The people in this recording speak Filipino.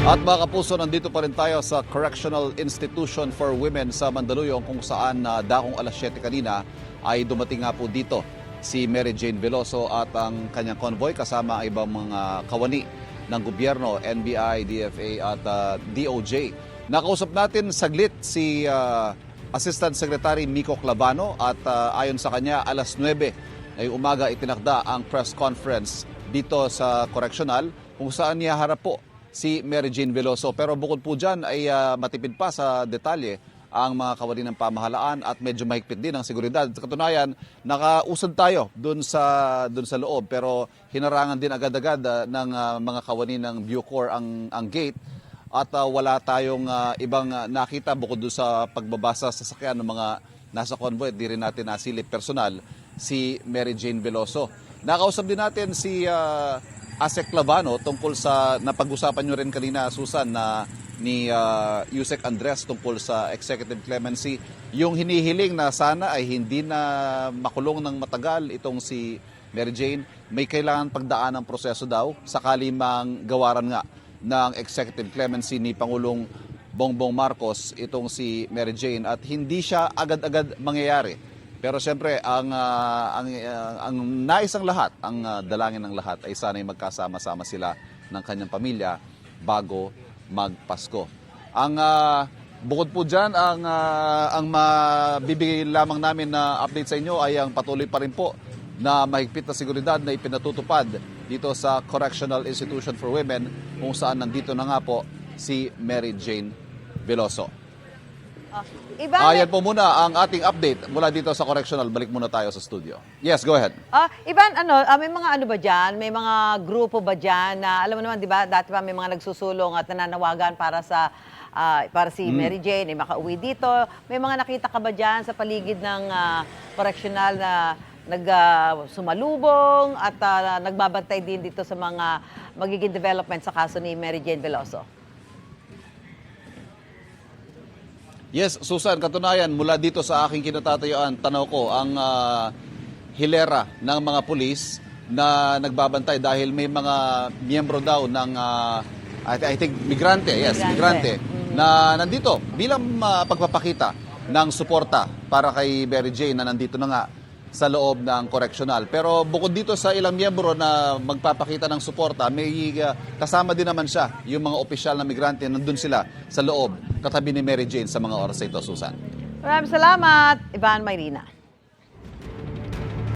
At mga kapuso, nandito pa rin tayo sa Correctional Institution for Women sa Mandaluyong kung saan dakong alas 7 kanina ay dumating nga po dito si Mary Jane Veloso at ang kanyang convoy kasama ang ibang mga kawani ng gobyerno, NBI, DFA at DOJ. Nakausap natin saglit si Assistant Secretary Miko Clavano at ayon sa kanya alas 9 ay umaga itinakda ang press conference dito sa Correctional kung saan niya harap po si Mary Jane Veloso. Pero bukod po dyan ay matipid pa sa detalye ang mga kawani ng pamahalaan at medyo mahigpit din ang seguridad. Sa katunayan, nakausad tayo dun sa loob pero hinarangan din agad-agad ng mga kawani ng Bucor ang gate at wala tayong ibang nakita bukod dun sa pagbabasa sa sasakyan ng mga nasa convoy. Di rin natin nasilip personal si Mary Jane Veloso. Nakausap din natin si Asek Clavano tungkol sa napag-usapan nyo rin kanina, Susan, na ni Yusek Andres tungkol sa executive clemency. Yung hinihiling na sana ay hindi na makulong ng matagal itong si Mary Jane, may kailangan pagdaan ng proseso daw sakali mang gawaran nga ng executive clemency ni Pangulong Bongbong Marcos itong si Mary Jane at hindi siya agad-agad mangyayari. Pero siyempre, ang naisang lahat, ang dalangin ng lahat ay sana'y magkasama-sama sila ng kanyang pamilya bago magpasko. Bukod po dyan, ang mabibigay lamang namin na update sa inyo ay ang patuloy pa rin po na mahigpit na seguridad na ipinatutupad dito sa Correctional Institution for Women kung saan nandito na nga po si Mary Jane Veloso. Yan po muna ang ating update mula dito sa Correctional. Balik muna tayo sa studio. Yes, go ahead. Ivan, may mga ano ba dyan? May mga grupo ba dyan na, alam mo naman, di ba, dati pa may mga nagsusulong at nananawagan para si Mary Jane ay makauwi dito. May mga nakita ka ba dyan sa paligid ng correctional na sumalubong at nagbabantay din dito sa mga magiging development sa kaso ni Mary Jane Veloso? Yes, Susan, katunayan, mula dito sa aking kinatatayuan, tanaw ko, ang hilera ng mga pulis na nagbabantay dahil may mga miyembro daw ng, I think, migrante, na nandito bilang pagpapakita ng suporta para kay Mary Jane na nandito na nga sa loob ng correctional. Pero bukod dito sa ilang miyembro na magpapakita ng suporta, may kasama din naman siya, yung mga opisyal na migrante, nandun sila sa loob, katabi ni Mary Jane sa mga oras na ito, Susan. Maraming salamat, Ivan Mayrina.